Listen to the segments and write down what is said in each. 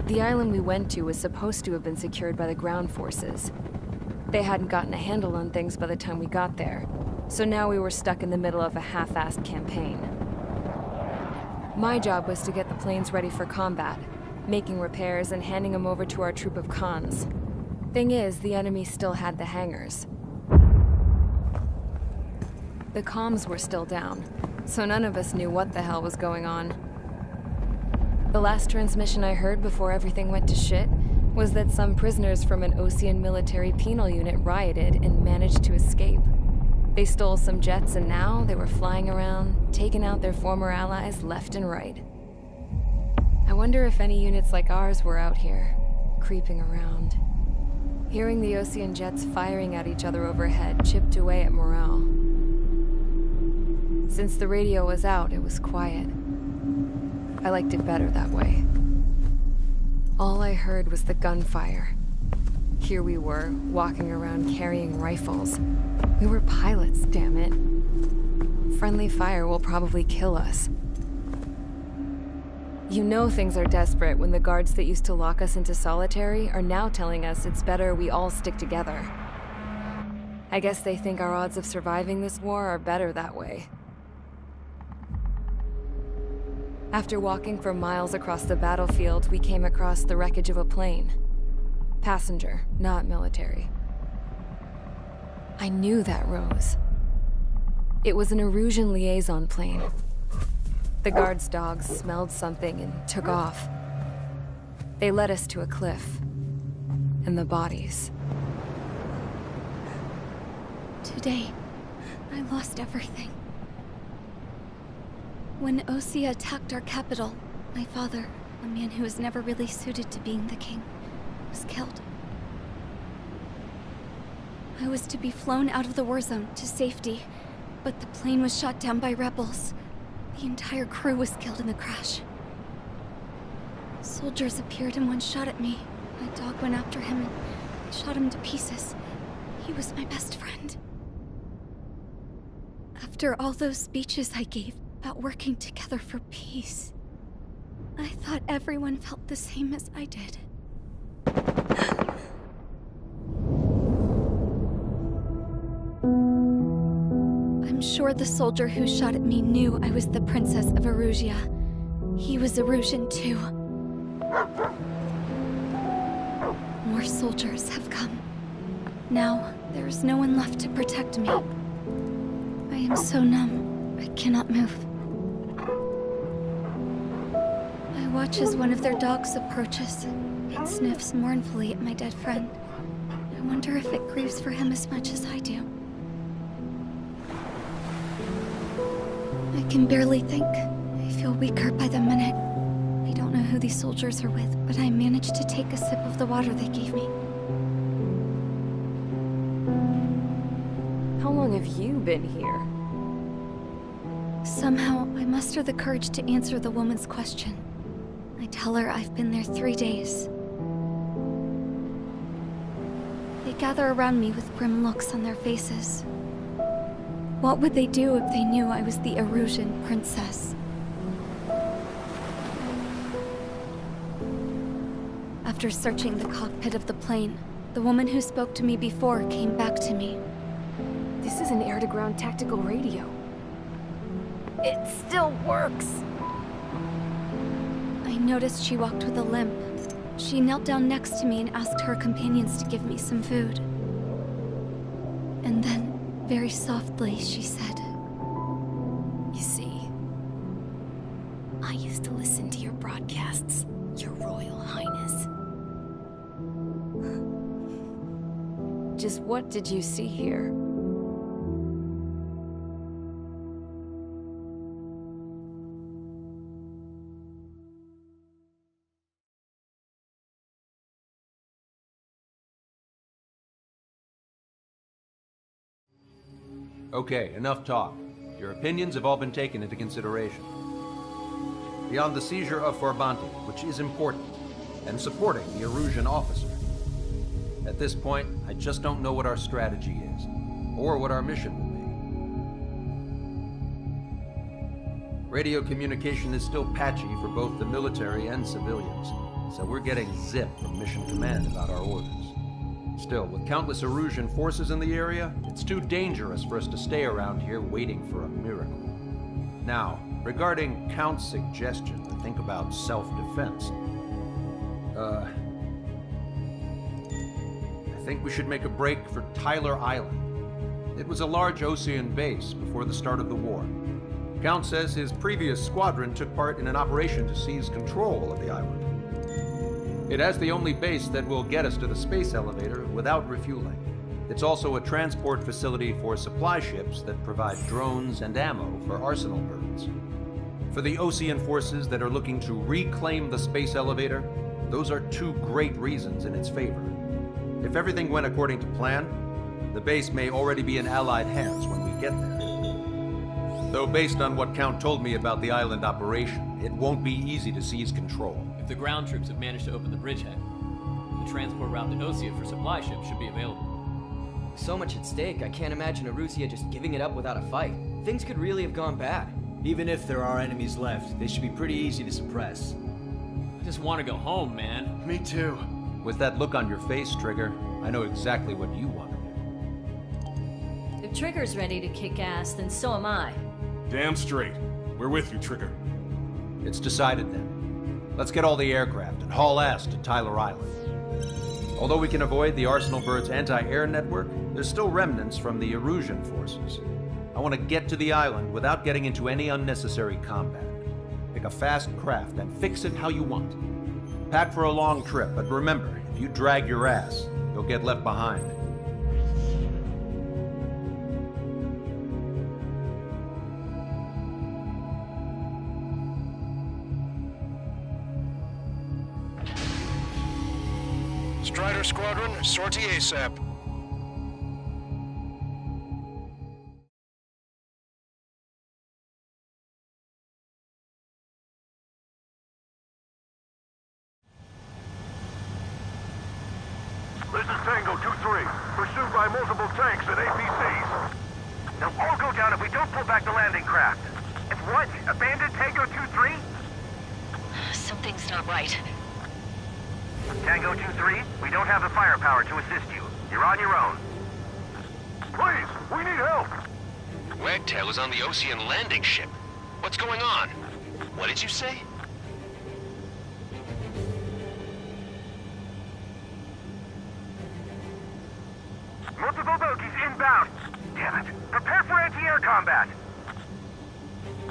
The island we went to was supposed to have been secured by the ground forces. They hadn't gotten a handle on things by the time we got there, so now we were stuck in the middle of a half-assed campaign. My job was to get the planes ready for combat, making repairs and handing them over to our troop of cons. Thing is, the enemy still had the hangars. The comms were still down, so none of us knew what the hell was going on. The last transmission I heard before everything went to shit was that some prisoners from an Osean military penal unit rioted and managed to escape. They stole some jets and now they were flying around, taking out their former allies left and right. I wonder if any units like ours were out here, creeping around. Hearing the Osean jets firing at each other overhead chipped away at morale. Since the radio was out, it was quiet. I liked it better that way. All I heard was the gunfire. Here we were, walking around carrying rifles. We were pilots, damn it. Friendly fire will probably kill us. You know things are desperate when the guards that used to lock us into solitary are now telling us it's better we all stick together. I guess they think our odds of surviving this war are better that way. After walking for miles across the battlefield, we came across the wreckage of a plane. Passenger, not military. I knew that rose. It was an Erusian liaison plane. The guard's dogs smelled something and took off. They led us to a cliff. And the bodies. Today, I lost everything. When Osea attacked our capital, my father, a man who was never really suited to being the king, was killed. I was to be flown out of the war zone to safety, but the plane was shot down by rebels. The entire crew was killed in the crash. Soldiers appeared and one shot at me. My dog went after him and shot him to pieces. He was my best friend. After all those speeches I gave about working together for peace, I thought everyone felt the same as I did. I'm sure the soldier who shot at me knew I was the Princess of Erusia. He was Erusian too. More soldiers have come. Now, there is no one left to protect me. I am so numb, I cannot move. I watch as one of their dogs approaches. It sniffs mournfully at my dead friend. I wonder if it grieves for him as much as I do. I can barely think. I feel weaker by the minute. I don't know who these soldiers are with, but I managed to take a sip of the water they gave me. How long have you been here? Somehow, I muster the courage to answer the woman's question. I tell her I've been there 3 days. They gather around me with grim looks on their faces. What would they do if they knew I was the Erusian princess? After searching the cockpit of the plane, the woman who spoke to me before came back to me. This is an air-to-ground tactical radio. It still works! I noticed she walked with a limp. She knelt down next to me and asked her companions to give me some food. And then, very softly, she said, You see, I used to listen to your broadcasts, Your Royal Highness. Just what did you see here? Okay, enough talk. Your opinions have all been taken into consideration. Beyond the seizure of Forbanti, which is important, and supporting the Erusian officer. At this point, I just don't know what our strategy is, or what our mission will be. Radio communication is still patchy for both the military and civilians. so we're getting zip from Mission Command about our orders. Still, with countless Erusian forces in the area, it's too dangerous for us to stay around here waiting for a miracle. Now, regarding Count's suggestion to think about self-defense, I think we should make a break for Tyler Island. It was a large Osean base before the start of the war. Count says his previous squadron took part in an operation to seize control of the island. It has the only base that will get us to the space elevator without refueling. It's also a transport facility for supply ships that provide drones and ammo for arsenal birds. For the Osean forces that are looking to reclaim the space elevator, those are two great reasons in its favor. If everything went according to plan, the base may already be in Allied hands when we get there. Though based on what Count told me about the island operation, it won't be easy to seize control. If the ground troops have managed to open the bridgehead, the transport route to Osea for supply ships should be available. So much at stake, I can't imagine Erusia just giving it up without a fight. Things could really have gone bad. Even if there are enemies left, they should be pretty easy to suppress. I just want to go home, man. Me too. With that look on your face, Trigger, I know exactly what you want to do. If Trigger's ready to kick ass, then so am I. Damn straight. We're with you, Trigger. It's decided then. Let's get all the aircraft and haul ass to Tyler Island. Although we can avoid the Arsenal Bird's anti-air network, there's still remnants from the Erusian forces. I want to get to the island without getting into any unnecessary combat. Pick a fast craft and fix it how you want. Pack for a long trip, but remember, if you drag your ass, you'll get left behind. Strider Squadron, sortie ASAP. This is Tango 2-3, pursued by multiple tanks and APCs. They'll all go down if we don't pull back the landing craft. If what? Abandoned Tango 2-3? Something's not right. Tango 2-3, we don't have the firepower to assist you. You're on your own. Please, we need help! Wagtail is on the Osean landing ship. What's going on? What did you say? Multiple bogies inbound. Damn it. Prepare for anti-air combat.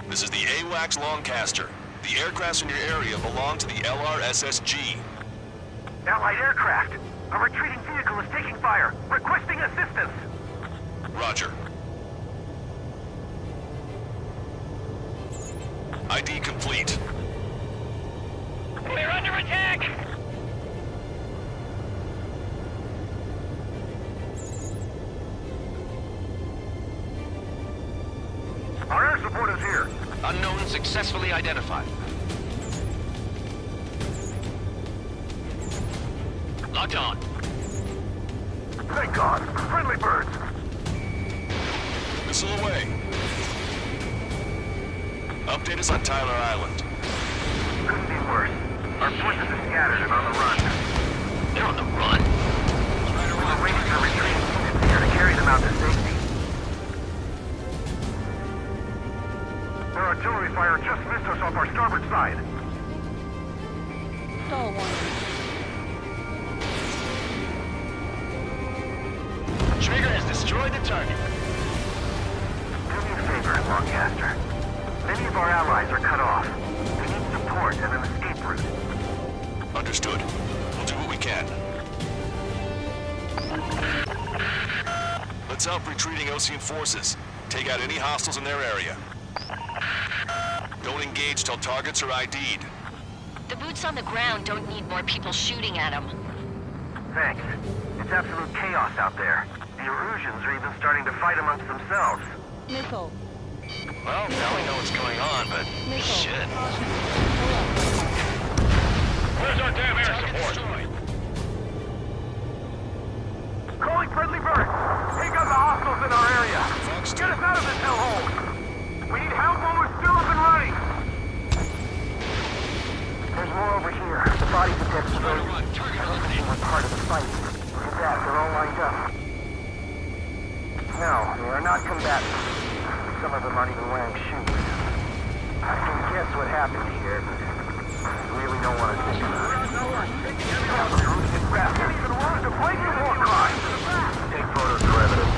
This is the AWACS Longcaster. The aircrafts in your area belong to the LRSSG. Allied aircraft. A retreating vehicle is taking fire. Requesting assistance. Roger. ID complete. We're under attack! Our air support is here. Unknown successfully identified. Locked on. Thank God. Friendly birds. Missile away. Update us on Tyler Island. Couldn't be worse. Our forces are scattered and on the run. They're on the run. We're waiting for retreating units here to carry them out to safety. Their artillery fire just missed us off our starboard side. Trigger has destroyed the target. Do me a favor, Longcaster. Many of our allies are cut off. They need support and an escape route. Understood. We'll do what we can. Let's help retreating Osean forces. Take out any hostiles in their area. Don't engage till targets are ID'd. The boots on the ground don't need more people shooting at them. Thanks. It's absolute chaos out there. The Erusians are even starting to fight amongst themselves. Missile. Well, now we know what's going on, but shit. Where's our damn air support? Calling friendly birds! Take out the hostiles in our area! Get us out of this hellhole! We need help while we're still up and running! There's more over here. The bodies of Some of them aren't even wearing shoes. I can guess what happened here, but I really don't want to think about it. Can't even run to play some more crime. Take photos for evidence.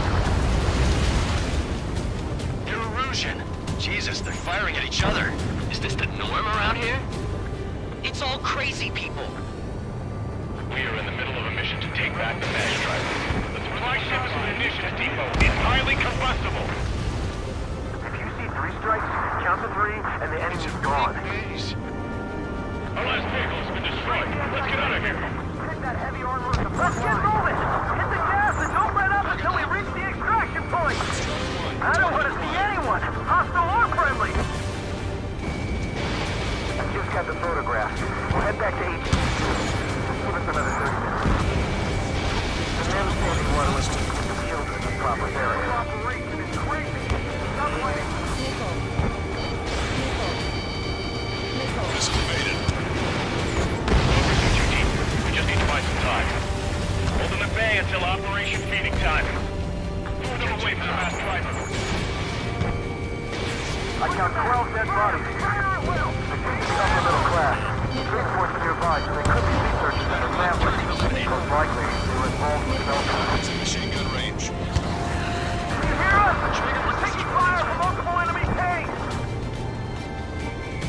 Erosion. Jesus, they're firing at each other. Is this the norm around here? It's all crazy people. We are in the middle of a mission to take back the mass driver. The supply ship is an munitions depot. It's highly combustible. If you see 3 strikes, count to 3, and the enemy's gone. Our last vehicle has been destroyed. Let's get out of here. Hit that heavy armor. Let's get moving! Hit the gas and don't let up until we reach the extraction point! I don't want to see anyone, hostile or friendly! I just got the photograph. We'll head back to HQ. Give us another 30 minutes. The men standing one was to keep the children in proper area. Operation is crazy! Stop fighting! Missile evaded. We just need to buy some time. Hold them at bay until Operation Feeding Time. Move them away from the mass driver. I count 12 dead bodies. They seem to be upper middle class. Transports nearby, so they could be researchers under families. Most likely, they were involved in development. It's in machine gun range. You hear us? We're taking fire from multiple enemy tanks!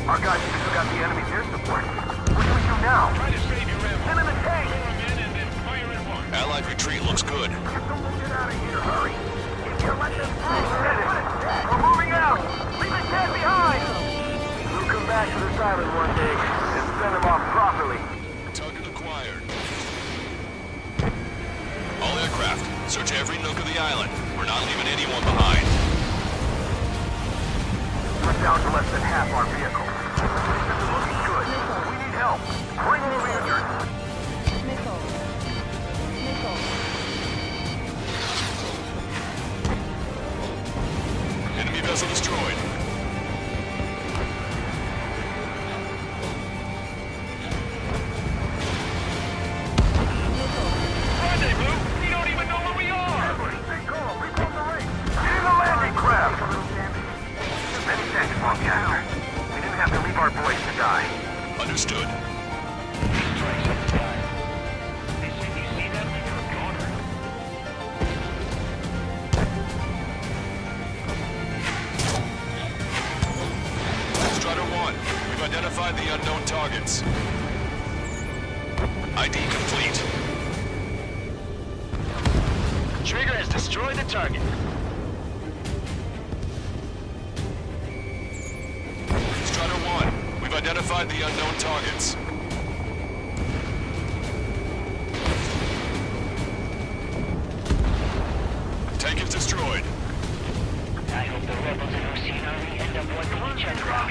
Our guys still got the enemy's air support. What do we do now? Try to save your ammo. Send in the tank! Throw them in and then fire at one. Allied retreat looks good. Get out of here, hurry! If you let them through, we're moving out! Leave the dead behind! We'll come back to this island one day and send them off properly. Target acquired. All aircraft, search every nook of the island. We're not leaving anyone behind. We're down to less than half our vehicle. This isn't looking good. We need help. Bring in the injured. Enemy vessel destroyed. Rendezvous? We don't even know where we are! Stay calm. Rebuild the ring. Get in the landing craft! Many thanks, Longcaster. We didn't have to leave our boys to die. Understood. Strider 1, we've identified the unknown targets. ID complete. Trigger has destroyed the target. Strider 1, we've identified the unknown targets. Tank is destroyed. I hope the rebels in Oceanari end up wiping each other out.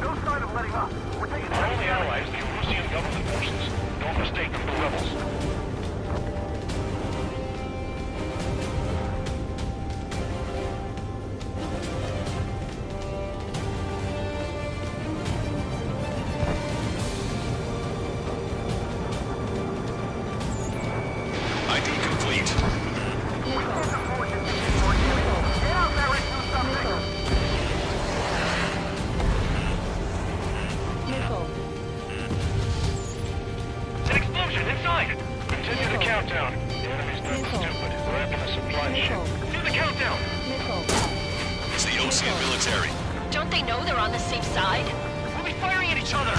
No sign of letting up. We're taking Our only allies, the Russian government forces. Don't mistake them for rebels. ID complete. Get out there and do something! It's an explosion inside! Continue the countdown. The enemy's not stupid. We're after the supply ship. Do the countdown! It's the Ocean military. Don't they know they're on the safe side? We'll be firing at each other.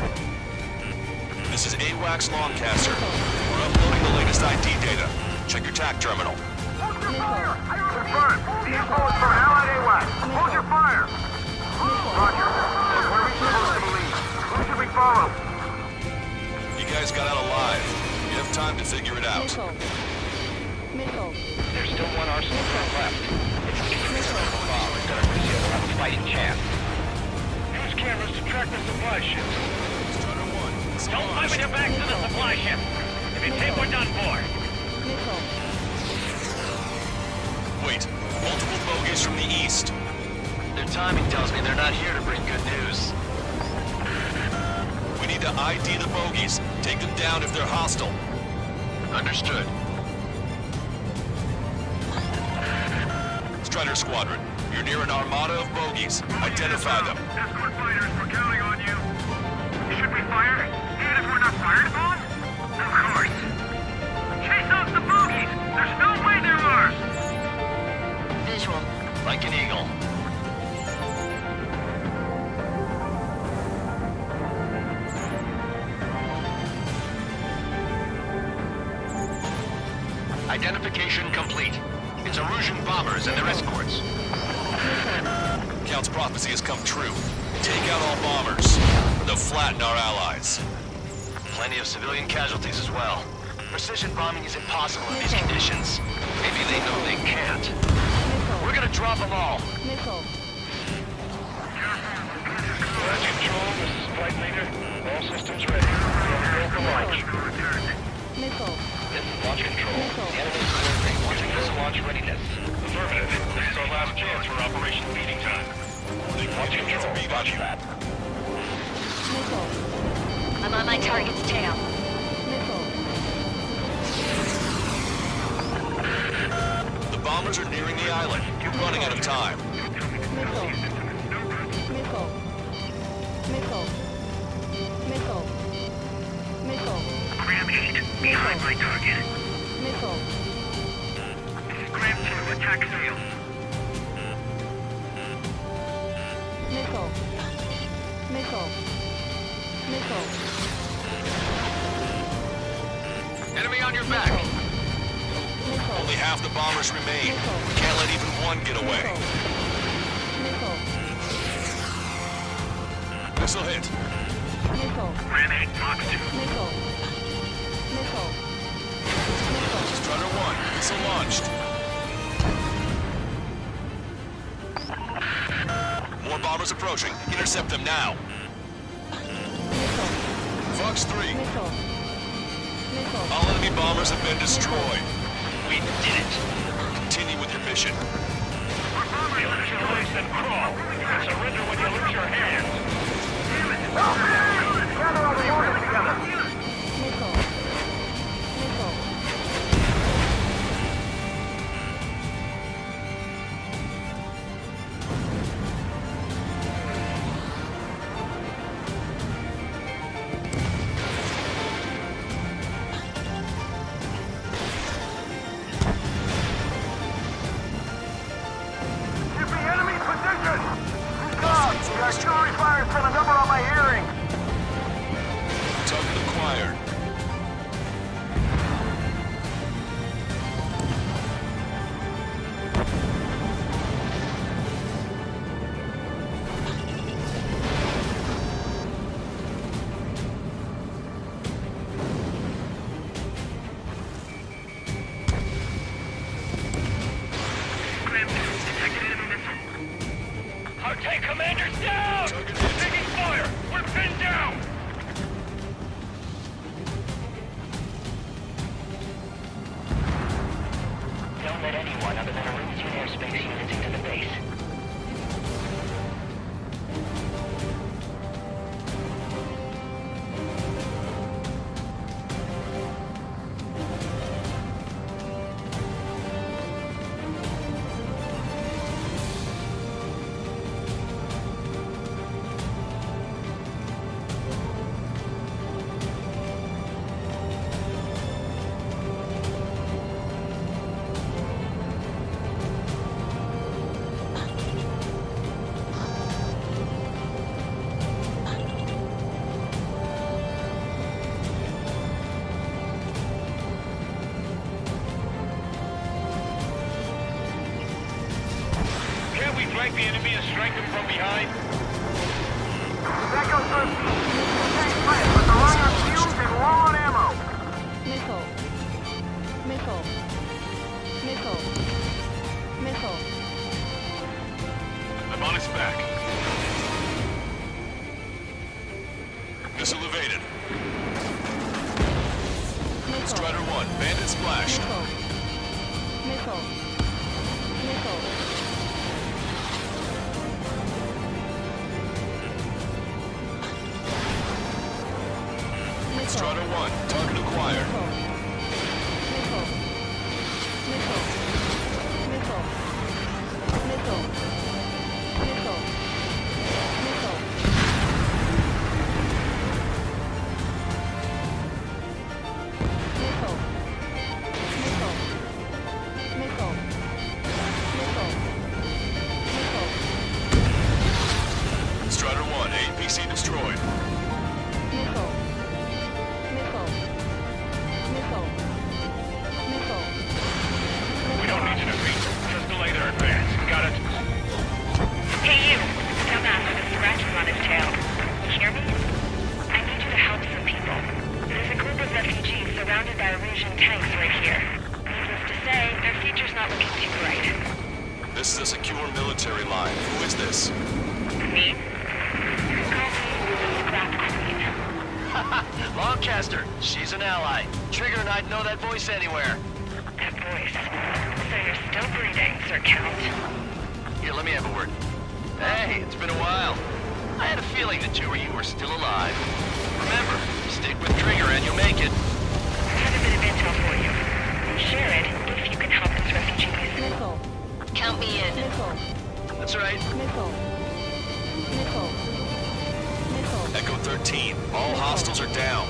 This is AWACS Longcaster. We're uploading the latest ID data. Check your TAC terminal. Hold your fire! Confirmed. The info is for Allied AWAC. Hold your fire! Roger. What are we supposed to believe? Who should we follow? You guys got out alive. You have time to figure it out. There's still one arsenal left. If we can fix the bomb, we've got a Russia will have a fighting chance. Use cameras to track the supply ships. Strider 1. Don't fight with your back to the supply ship. If you take, we're done for. Wait. Multiple bogies from the east. Their timing tells me they're not here to bring good news. We need to ID the bogies. Take them down if they're hostile. Understood. Strider Squadron, You're near an armada of bogies. Identify them. Escort fighters, we're counting on you. Should we fire? Even if we're not fired upon? Of course. Chase out the bogies! There's no way they're ours! Visual. Like an eagle. Identification complete. It's Erusian bombers and their escorts. Count's prophecy has come true. Take out all bombers. They'll flatten our allies. Plenty of civilian casualties as well. Precision bombing is impossible in these conditions. Maybe they know they can't. We're gonna drop them all. Missile. That's control, this is flight leader. All systems ready. Go for launch. Missile. This is launch control. The enemy's coordinate watching this launch readiness. Affirmative. This is our last chance for Operation Beating Time. Launch control. Roger that. Missile. I'm on my target's tail. Missile. The bombers are nearing the island. You're running out of time. Missile. Missile. Missile. Missile. Missile. Gram 8, behind my target. Missile. Gram 2, attack sails. Missile. Missile. Missile. Enemy on your back. Missile. Only half the bombers remain. We can't let even one get away. Missile. This'll hit. Missile. Gram 8, Fox 2. Missile. Missile. Strutter 1, missile launched. More bombers approaching. Intercept them now. Fox 3. Missile. Missile. All enemy bombers have been destroyed. We did it. Continue with your mission. Release your legs and crawl. You can surrender when you lose your hands. Gather all the units together. Missile. Missile. Give me enemy position! God, the artillery fire sent a number on my hearing. Target acquired. Gram 2, detected enemy missile. Our tank commander's down! Target hit. Taking fire! We're pinned down! Don't let anyone other than Erusian airspace units into the base. Can't we flank the enemy and strike them from behind? That goes for same plan, but they're running on fumes and low on ammo. Missile. Missile. Missile. Missile. I'm on its back. Missile evaded. Missile. Strider 1, bandit splashed. Missile. Missile. Missile. Missile. Strider 1, target acquired. Missile. Missile. Missile. Missile. your military line. Who is this? Me? Lancaster, she's an ally. Trigger and I'd know that voice anywhere. That voice. So you're still breathing, Sir Count. Here, let me have a word. Hey, it's been a while. I had a feeling the two of you were still alive. Remember, stick with Trigger and you'll make it. I have a bit of intel for you. Share it if you can help these refugees. Missile. Count me in. Missile. That's right. Missile. Missile. Missile. Echo 13. All hostiles are down.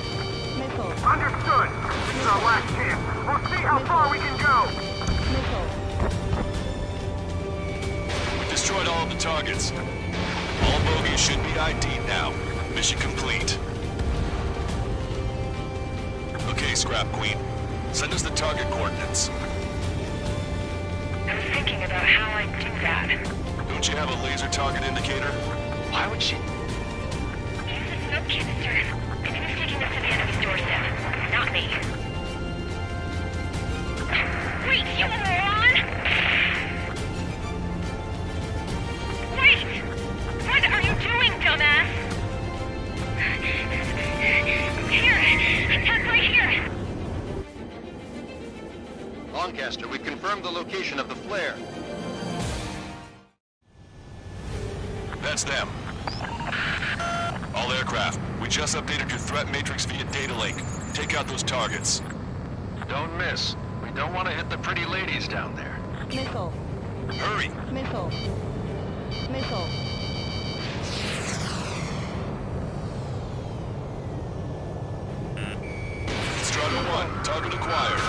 Missile. Understood. This is our last chance. We'll see how far we can go. Missile. We destroyed all of the targets. All bogies should be ID'd now. Mission complete. Okay, Scrap Queen. Send us the target coordinates. I was thinking about how I'd do that. Don't you have a laser target indicator? Why would she? Use the smoke canister. And who's taking us to the enemy's doorstep? Not me. Wait, you moron! Wait! What are you doing, dumbass? Here! Attack right here! Lancaster, we've confirmed the location of the flare. That's them. All aircraft, we just updated your threat matrix via data link. Take out those targets. Don't miss. We don't want to hit the pretty ladies down there. Missile. Hurry! Missile. Missile. Strider 1, target acquired.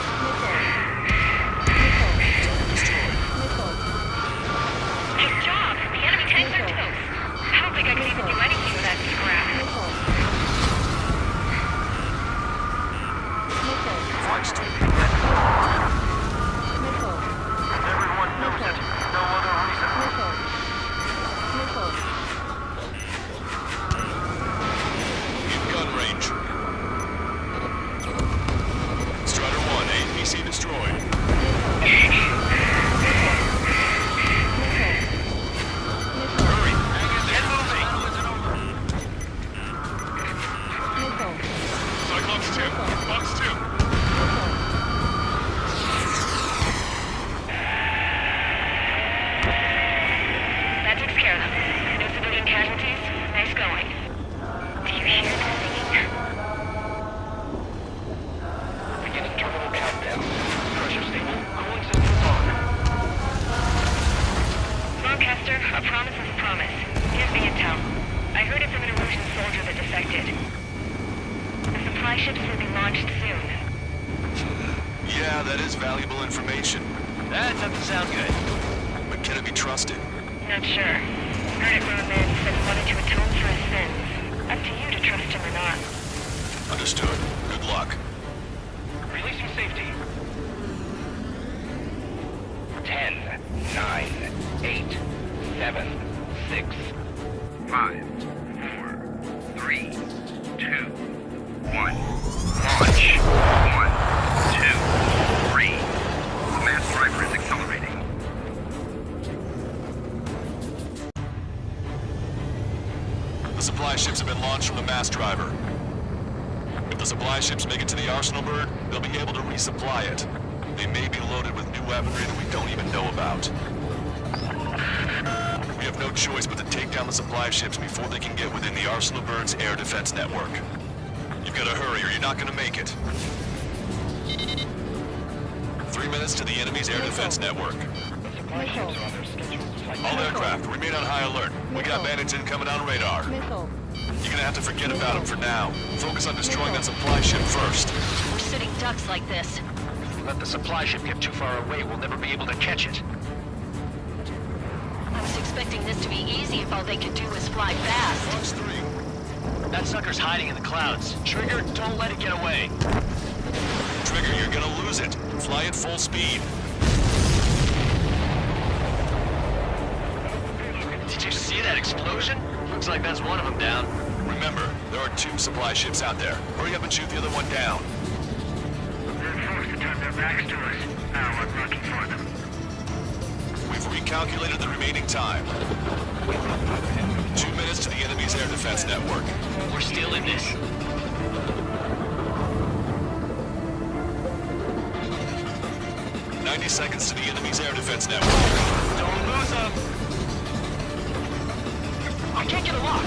Good job! The enemy tanks are toast. I don't think I can even do anything with that scrap. Flights to Everyone knows it. No other reason. in gun range. Strider 1, APC destroyed. Hurry! Get moving! Cyclops 2, Fox 2. That takes care of them. No civilian casualties? Nice going. Do you hear the singing? Beginning terminal countdown. Pressure stable. Cooling systems on. Lancaster, a promise is a promise. Here's the intel. I heard it from an Erusian soldier that defected. The supply ships will be launched soon. Yeah, that is valuable information. That doesn't sound good. But can it be trusted? Not sure. Heard it from a man who said he wanted to atone for his sins. Up to you to trust him or not. Understood. Good luck. Releasing safety. 10, 9, 8, 7, 6, 5, 4, 3, 2, 1. Launch. 1, 2, 3. The mass driver is accelerating. The supply ships have been launched from the mass driver. If the supply ships make it to the arsenal bird, they'll be able to resupply it. They may be loaded with new weaponry that we don't even know about. We have no choice but to take down the supply ships before they can get within the arsenal bird's air defense network. You've got to hurry or you're not going to make it. 3 minutes to the enemy's air defense network. All aircraft, remain on high alert. We got bandits incoming on radar. Missile. You're gonna have to forget about them for now. Focus on destroying that supply ship first. We're sitting ducks like this. Let the supply ship get too far away, we'll never be able to catch it. I was expecting this to be easy if all they could do was fly fast. Fox 3. That sucker's hiding in the clouds. Trigger, don't let it get away. Trigger, you're gonna lose it. Fly at full speed. Did you see that explosion? Looks like that's one of them down. Remember, there are 2 supply ships out there. Hurry up and shoot the other one down. They're forced to turn their backs to us. Now I'm looking for them. We've recalculated the remaining time. 2 minutes to the enemy's air defense network. We're still in this. Seconds to the enemy's air defense network. Don't lose up. I can't get a lock.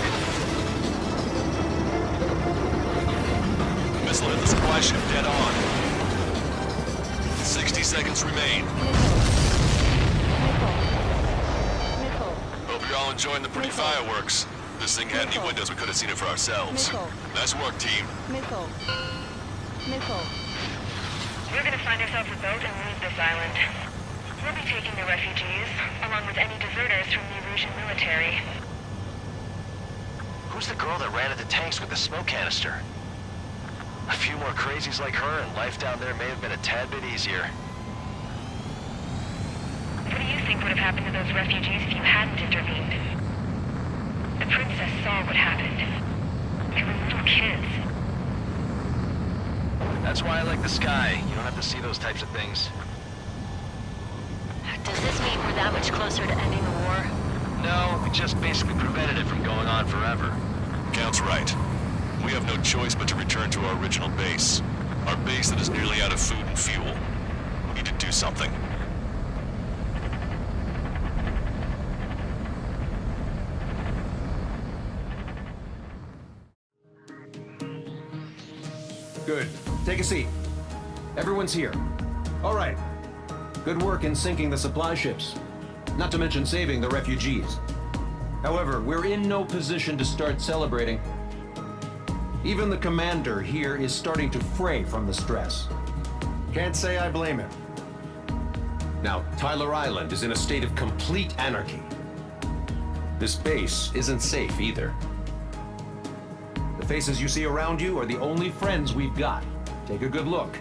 Missile hit the supply ship dead on. 60 seconds remain. Hope you're all enjoying the pretty fireworks. If this thing had any windows, we could have seen it for ourselves. Nice work, team. We're gonna find ourselves a boat and leave this island. We'll be taking the refugees, along with any deserters from the Erusian military. Who's the girl that ran at the tanks with the smoke canister? A few more crazies like her, and life down there may have been a tad bit easier. What do you think would have happened to those refugees if you hadn't intervened? The princess saw what happened. They were little kids. That's why I like the sky. You don't have to see those types of things. Does this mean we're that much closer to ending the war? No, we just basically prevented it from going on forever. Count's right. We have no choice but to return to our original base. Our base that is nearly out of food and fuel. We need to do something. Good. Take a seat. Everyone's here. All right. Good work in sinking the supply ships. Not to mention saving the refugees. However, we're in no position to start celebrating. Even the commander here is starting to fray from the stress. Can't say I blame him. Now, Tyler Island is in a state of complete anarchy. This base isn't safe either. The faces you see around you are the only friends we've got. Take a good look.